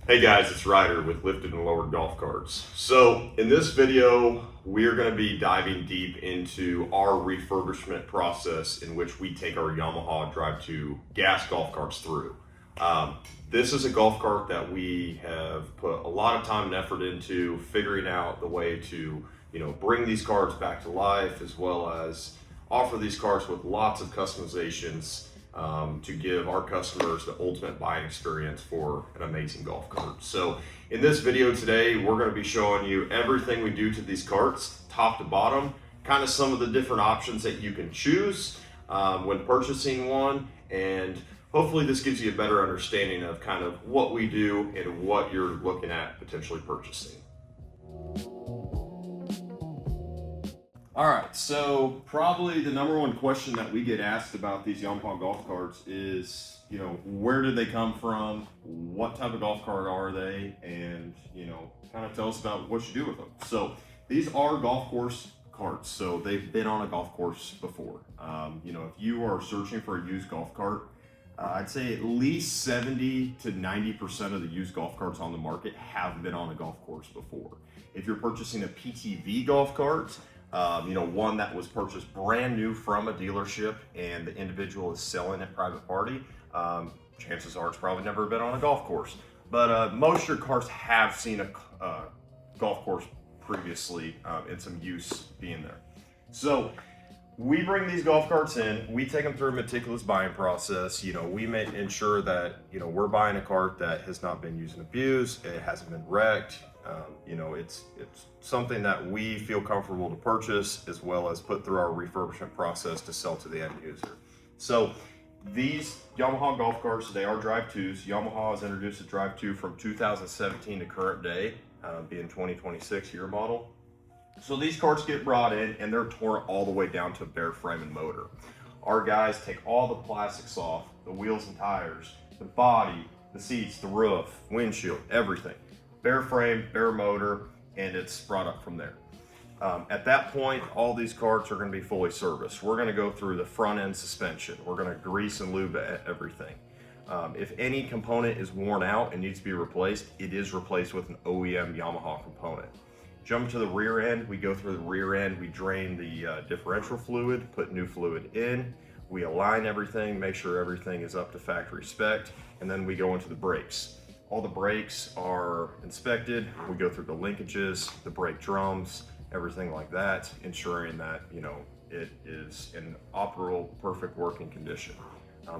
Hey guys, it's Ryder with Lifted and Lowered Golf Carts. So in this video, we are going to be diving deep into our refurbishment process in which we take our Yamaha Drive2 gas golf carts through. This is a golf cart that we have put a lot of time and effort into figuring out the way to, bring these carts back to life, as well as offer these carts with lots of customizations to give our customers the ultimate buying experience for an amazing golf cart. So in this video today, we're going to be showing you everything we do to these carts, top to bottom, kind of some of the different options that you can choose when purchasing one, and hopefully this gives you a better understanding of kind of what we do and what you're looking at potentially purchasing. All right, so probably the number one question that we get asked about these Yamaha golf carts is, where did they come from? What type of golf cart are they? And, kind of tell us about what you do with them. So these are golf course carts, so they've been on a golf course before. If you are searching for a used golf cart, I'd say at least 70 to 90% of the used golf carts on the market have been on a golf course before. If you're purchasing a PTV golf cart, one that was purchased brand new from a dealership and the individual is selling at private party, chances are it's probably never been on a golf course. But most of your cars have seen a golf course previously and some use being there. So we bring these golf carts in, we take them through a meticulous buying process. We make ensure that, we're buying a cart that has not been used and abused, it hasn't been wrecked. It's something that we feel comfortable to purchase, as well as put through our refurbishment process to sell to the end user. So these Yamaha golf carts, they are Drive2s. Yamaha has introduced a Drive2 from 2017 to current day, being 2026 year model. So these carts get brought in and they're torn all the way down to bare frame and motor. Our guys take all the plastics off, the wheels and tires, the body, the seats, the roof, windshield, everything. Bare frame, bare motor, and it's brought up from there. At that point, all these carts are going to be fully serviced. We're going to go through the front end suspension. We're going to grease and lube everything. If any component is worn out and needs to be replaced, it is replaced with an OEM Yamaha component. Jump to the rear end, we go through the rear end, we drain the differential fluid, put new fluid in, we align everything, make sure everything is up to factory spec, and then we go into the brakes. All the brakes are inspected, we go through the linkages, the brake drums, everything like that, ensuring that, it is in operable, perfect working condition.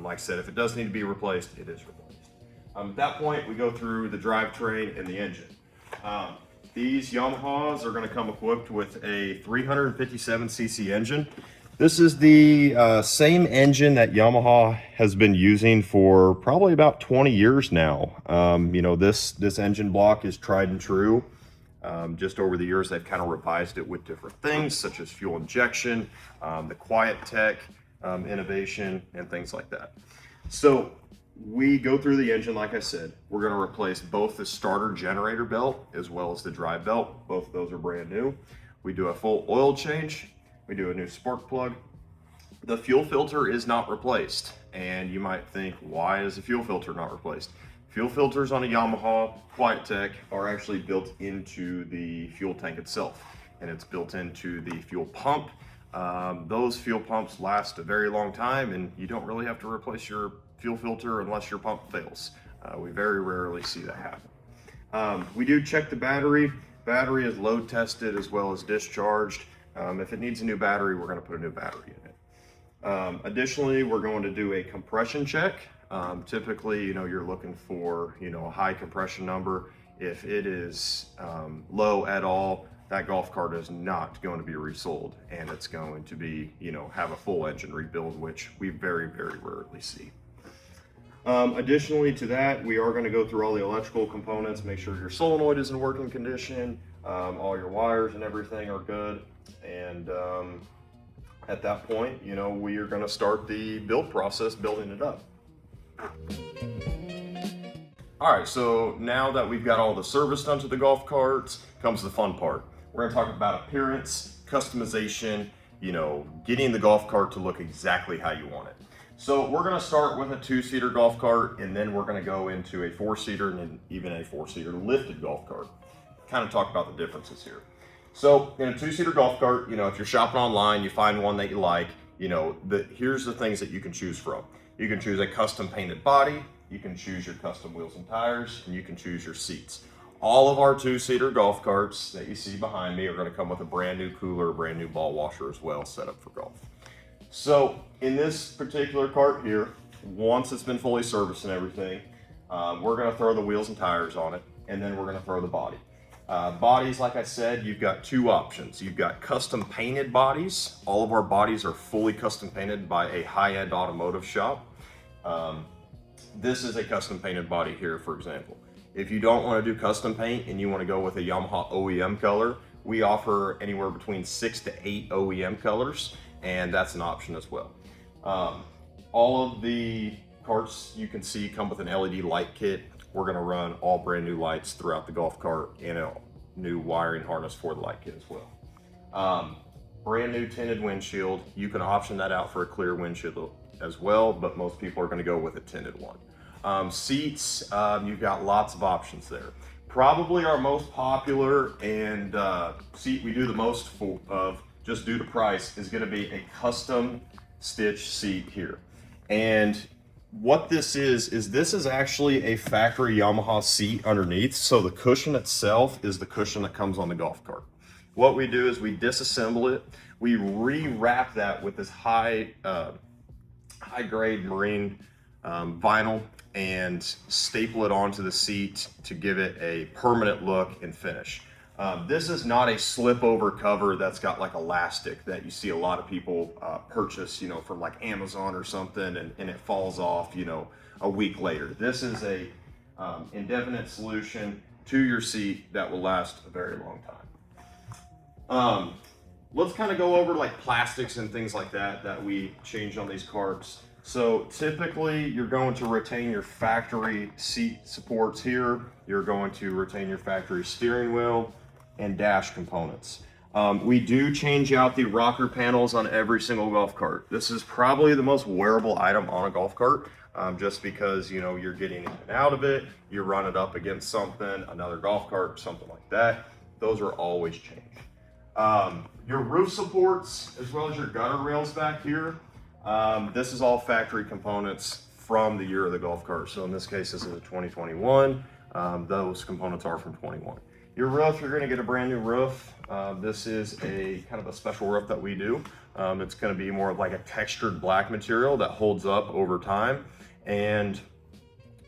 Like I said, if it does need to be replaced, it is replaced. At that point, we go through the drivetrain and the engine. These Yamahas are going to come equipped with a 357cc engine. This is the same engine that Yamaha has been using for probably about 20 years now. This engine block is tried and true. Just over the years, they've kind of revised it with different things, such as fuel injection, the QuieTech innovation, and things like that. So we go through the engine, like I said. We're going to replace both the starter generator belt as well as the drive belt. Both of those are brand new. We do a full oil change. We do a new spark plug. The fuel filter is not replaced. And you might think, why is the fuel filter not replaced? Fuel filters on a Yamaha QuieTech are actually built into the fuel tank itself. And it's built into the fuel pump. Those fuel pumps last a very long time, and you don't really have to replace your fuel filter unless your pump fails. We very rarely see that happen. We do check the battery. Battery is load tested as well as discharged. If it needs a new battery, we're going to put a new battery in it. Additionally, we're going to do a compression check. Typically, you're looking for, a high compression number. If it is low at all, that golf cart is not going to be resold, and it's going to be, have a full engine rebuild, which we very, very rarely see. Additionally to that, we are going to go through all the electrical components, make sure your solenoid is in working condition, all your wires and everything are good, and at that point, we are going to start the build process, building it up. All right, so now that we've got all the service done to the golf carts, comes the fun part. We're going to talk about appearance, customization, getting the golf cart to look exactly how you want it. So we're gonna start with a 2-seater golf cart, and then we're gonna go into a 4-seater and then even a 4-seater lifted golf cart. Kind of talk about the differences here. So in a 2-seater golf cart, you know, if you're shopping online, you find one that you like, you know, here's the things that you can choose from. You can choose a custom painted body, you can choose your custom wheels and tires, and you can choose your seats. All of our 2-seater golf carts that you see behind me are going to come with a brand new cooler, a brand new ball washer as well, set up for golf. So in this particular cart here, once it's been fully serviced and everything, we're going to throw the wheels and tires on it, and then we're going to throw the body. Bodies, like I said, you've got 2 options. You've got custom painted bodies. All of our bodies are fully custom painted by a high-end automotive shop. This is a custom painted body here, for example. If you don't want to do custom paint and you want to go with a Yamaha OEM color, we offer anywhere between 6 to 8 OEM colors, and that's an option as well. All of the carts you can see come with an LED light kit. We're going to run all brand new lights throughout the golf cart and a new wiring harness for the light kit as well. Brand new tinted windshield. You can option that out for a clear windshield as well, but most people are going to go with a tinted one. Seats, you've got lots of options there. Probably our most popular and seat we do the most of, just due to price, is going to be a custom stitch seat here. And what this is this is actually a factory Yamaha seat underneath. So the cushion itself is the cushion that comes on the golf cart. What we do is we disassemble it. We re-wrap that with this high grade marine vinyl and staple it onto the seat to give it a permanent look and finish. This is not a slip over cover that's got like elastic that you see a lot of people purchase, you know, from like Amazon or something, and it falls off, you know, a week later. This is a indefinite solution to your seat that will last a very long time. Let's kind of go over like plastics and things like that we change on these carts. So typically you're going to retain your factory seat supports here. You're going to retain your factory steering wheel and dash components. We do change out the rocker panels on every single golf cart. This is probably the most wearable item on a golf cart, just because, you know, you're getting in and out of it, you run it up against something, another golf cart, something like that. Those are always changed. Your roof supports, as well as your gutter rails back here, this is all factory components from the year of the golf cart. So in this case, this is a 2021. Those components are from 21. Your roof, you're gonna get a brand new roof. This is a kind of a special roof that we do. It's gonna be more of like a textured black material that holds up over time, and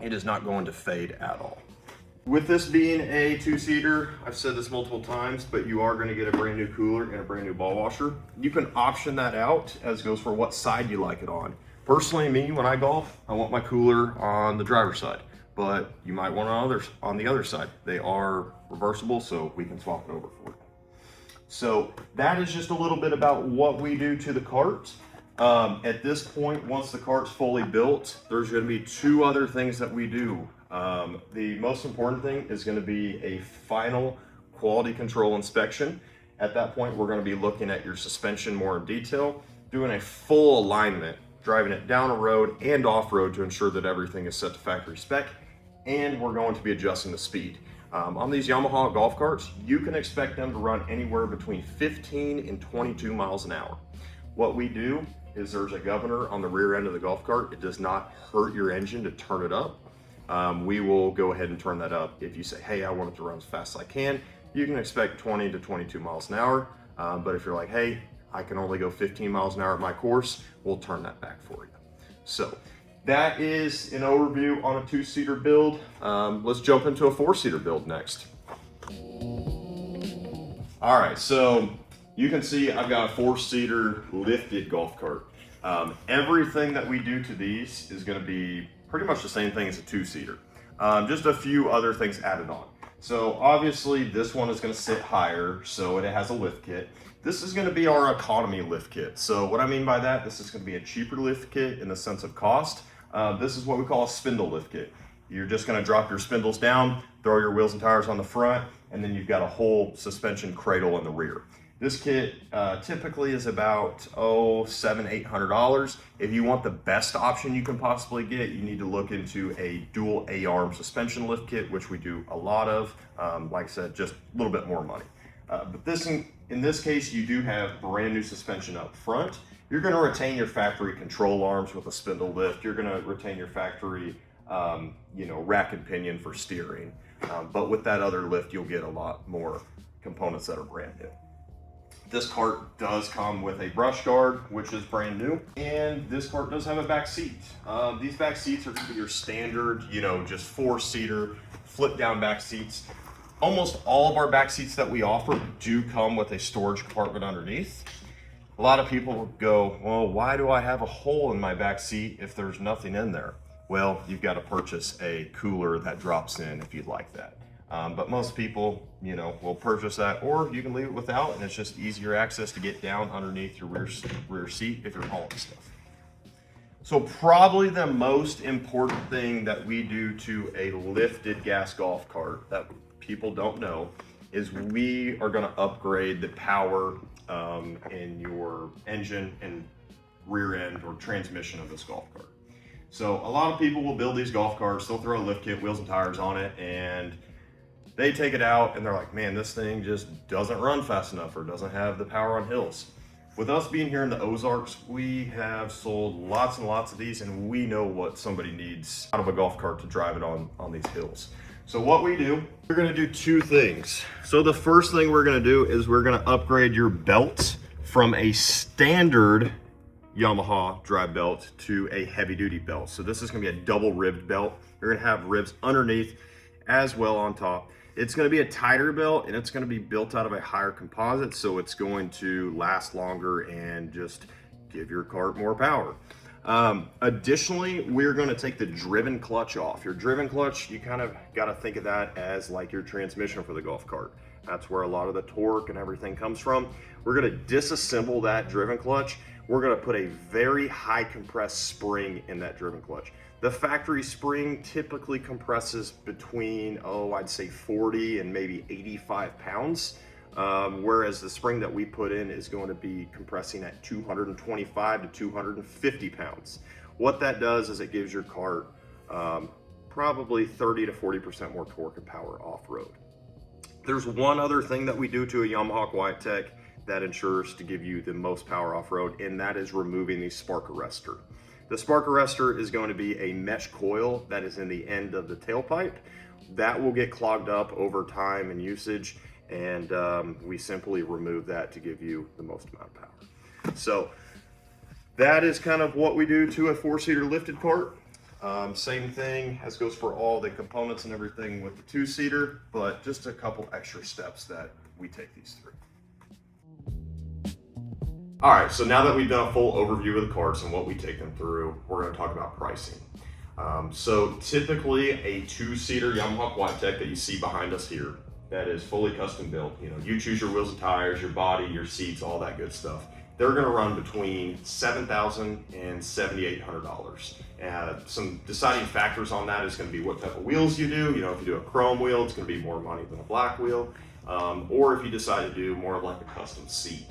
it is not going to fade at all. With this being a 2-seater, I've said this multiple times, but you are going to get a brand new cooler and a brand new ball washer. You can option that out as goes for what side you like it on. Personally, me, when I golf, I want my cooler on the driver's side, but you might want on the other side. They are reversible, so we can swap it over for you. So that is just a little bit about what we do to the cart. At this point, once the cart's fully built, there's going to be 2 other things that we do. The most important thing is going to be a final quality control inspection. At that point, we're going to be looking at your suspension more in detail, doing a full alignment, driving it down a road and off road to ensure that everything is set to factory spec, and we're going to be adjusting the speed. On these Yamaha golf carts, you can expect them to run anywhere between 15 and 22 miles an hour. What we do is there's a governor on the rear end of the golf cart. It does not hurt your engine to turn it up. We will go ahead and turn that up. If you say, hey, I want it to run as fast as I can, you can expect 20 to 22 miles an hour. But if you're like, hey, I can only go 15 miles an hour at my course, we'll turn that back for you. So that is an overview on a 2-seater build. Let's jump into a 4-seater build next. All right, so you can see I've got a 4-seater lifted golf cart. Everything that we do to these is going to be pretty much the same thing as a 2-seater. Just a few other things added on. So obviously this one is going to sit higher, so it has a lift kit. This is going to be our economy lift kit. So what I mean by that, this is going to be a cheaper lift kit in the sense of cost. This is what we call a spindle lift kit. You're just going to drop your spindles down, throw your wheels and tires on the front, and then you've got a whole suspension cradle in the rear. This kit typically is about $700-800. If you want the best option you can possibly get, you need to look into a dual A-arm suspension lift kit, which we do a lot of. Like I said, just a little bit more money. But in this case, you do have brand new suspension up front. You're going to retain your factory control arms with a spindle lift. You're going to retain your factory, rack and pinion for steering. But with that other lift, you'll get a lot more components that are brand new. This cart does come with a brush guard, which is brand new, and this cart does have a back seat. These back seats are going to be your standard, just four-seater, flip-down back seats. Almost all of our back seats that we offer do come with a storage compartment underneath. A lot of people go, well, why do I have a hole in my back seat if there's nothing in there? Well, you've got to purchase a cooler that drops in if you'd like that. But most people, will purchase that, or you can leave it without, and it's just easier access to get down underneath your rear seat if you're hauling stuff. So probably the most important thing that we do to a lifted gas golf cart that people don't know is we are going to upgrade the power in your engine and rear end or transmission of this golf cart. So a lot of people will build these golf carts, they'll throw a lift kit, wheels and tires on it, and they take it out and they're like, man, this thing just doesn't run fast enough or doesn't have the power on hills. With us being here in the Ozarks, we have sold lots and lots of these, and we know what somebody needs out of a golf cart to drive it on these hills. So what we do, we're gonna do two things. So the first thing we're gonna do is we're gonna upgrade your belt from a standard Yamaha drive belt to a heavy duty belt. So this is gonna be a double ribbed belt. You're gonna have ribs underneath as well on top. It's going to be a tighter belt, and it's going to be built out of a higher composite, so it's going to last longer and just give your cart more power. Additionally, we're going to take the driven clutch off. Your driven clutch, you kind of got to think of that as like your transmission for the golf cart. That's where a lot of the torque and everything comes from. We're going to disassemble that driven clutch. We're going to put a very high compressed spring in that driven clutch. The factory spring typically compresses between, I'd say 40 and maybe 85 pounds, whereas the spring that we put in is going to be compressing at 225 to 250 pounds. What that does is it gives your cart probably 30 to 40% more torque and power off-road. There's one other thing that we do to a Yamaha QuieTech that ensures to give you the most power off-road, and that is removing the spark arrestor. The spark arrestor is going to be a mesh coil that is in the end of the tailpipe. That will get clogged up over time and usage, and we simply remove that to give you the most amount of power. So that is kind of what we do to a four-seater lifted cart. Same thing as goes for all the components and everything with the two-seater, but just a couple extra steps that we take these through. All right, so now that we've done a full overview of the carts and what we take them through, we're going to talk about pricing. So typically a two-seater Yamaha QuieTech that you see behind us here, that is fully custom built. You choose your wheels and tires, your body, your seats, all that good stuff. They're going to run between $7,000 and $7,800. Some deciding factors on that is going to be what type of wheels you do. If you do a chrome wheel, it's going to be more money than a black wheel. Or if you decide to do more of like a custom seat.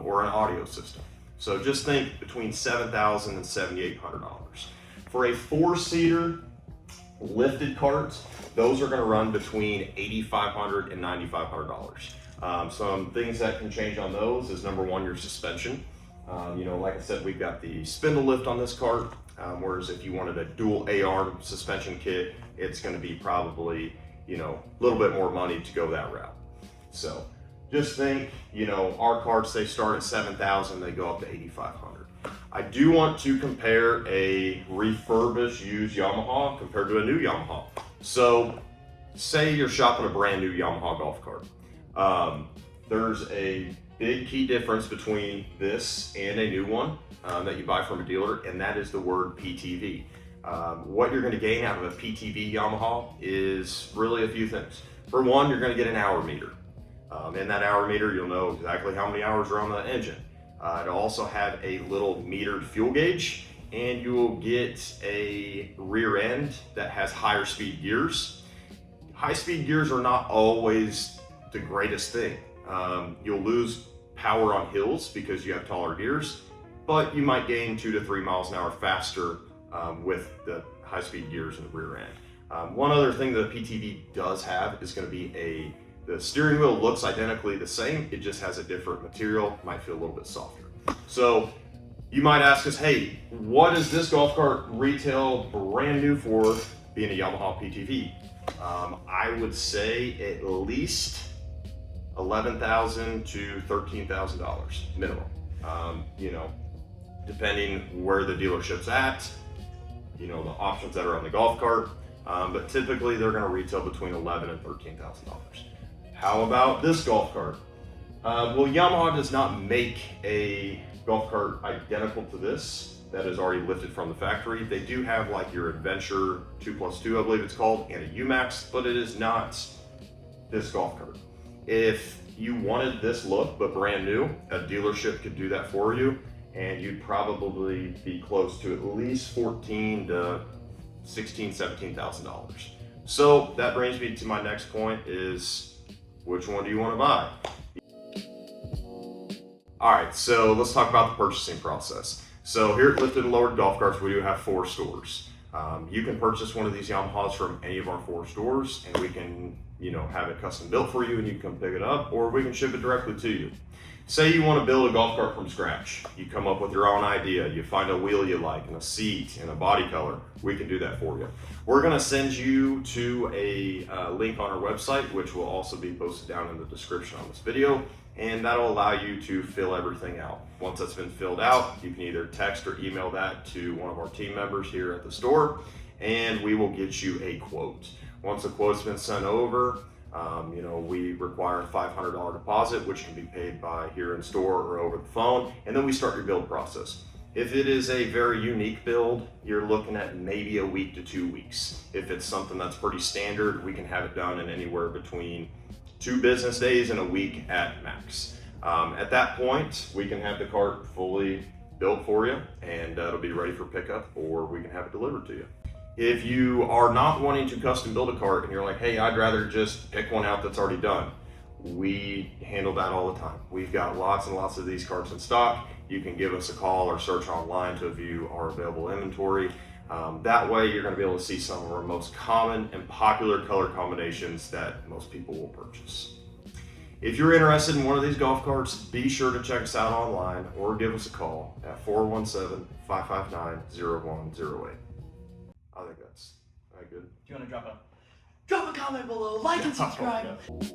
Or an audio system. So just think between $7,000 and $7,800. For a four-seater lifted cart, those are going to run between $8,500 and $9,500. Some things that can change on those is number one, your suspension. Like I said, we've got the spindle lift on this cart, whereas if you wanted a dual A-arm suspension kit, it's going to be probably, a little bit more money to go that route. So just think, our carts, they start at $7,000, they go up to $8,500. I do want to compare a refurbished used Yamaha compared to a new Yamaha. So say you're shopping a brand new Yamaha golf cart. There's a big key difference between this and a new one that you buy from a dealer, and that is the word PTV. What you're going to gain out of a PTV Yamaha is really a few things. For one, you're going to get an hour meter. In that hour meter, you'll know exactly how many hours are on the engine. It'll also have a little metered fuel gauge, and you will get a rear end that has higher speed gears. High speed gears are not always the greatest thing. You'll lose power on hills because you have taller gears, but you might gain 2 to 3 miles an hour faster with the high-speed gears in the rear end. One other thing that a PTV does have is going to be the steering wheel looks identically the same, it just has a different material, might feel a little bit softer. So you might ask us, hey, what does this golf cart retail brand new for being a Yamaha PTV? I would say at least $11,000 to $13,000 minimum. You know, depending where the dealership's at, you know, the options that are on the golf cart, but typically they're going to retail between $11,000 and $13,000. How about this golf cart? Well, Yamaha does not make a golf cart identical to this that is already lifted from the factory. They do have like your Adventure 2+2, I believe it's called, and a UMAX, but it is not this golf cart. If you wanted this look but brand new, a dealership could do that for you, and you'd probably be close to at least $14,000 to $16,000, $17,000. So that brings me to my next point is, which one do you want to buy? All right, so let's talk about the purchasing process. So here at Lifted and Lowered Golf Carts, we do have 4 stores. You can purchase one of these Yamahas from any of our 4 stores, and we can, you know, have it custom built for you and you can come pick it up, or we can ship it directly to you. Say you want to build a golf cart from scratch. You come up with your own idea, you find a wheel you like and a seat and a body color, we can do that for you. We're going to send you to a link on our website, which will also be posted down in the description on this video, and that'll allow you to fill everything out. Once that's been filled out, you can either text or email that to one of our team members here at the store, and we will get you a quote. Once the quote's been sent over, you know, we require a $500 deposit, which can be paid by here in store or over the phone, and then we start your build process. If it is a very unique build, you're looking at maybe a week to 2 weeks. If it's something that's pretty standard, we can have it done in anywhere between 2 business days and a week at max. At that point, we can have the cart fully built for you, and it'll be ready for pickup, or we can have it delivered to you. If you are not wanting to custom build a cart and you're like, hey, I'd rather just pick one out that's already done, we handle that all the time. We've got lots and lots of these carts in stock. You can give us a call or search online to view our available inventory. That way you're going to be able to see some of our most common and popular color combinations that most people will purchase. If you're interested in one of these golf carts, be sure to check us out online or give us a call at 417-559-0108. I think that's good. Do you want to drop a comment below, like and subscribe? Oh, yeah.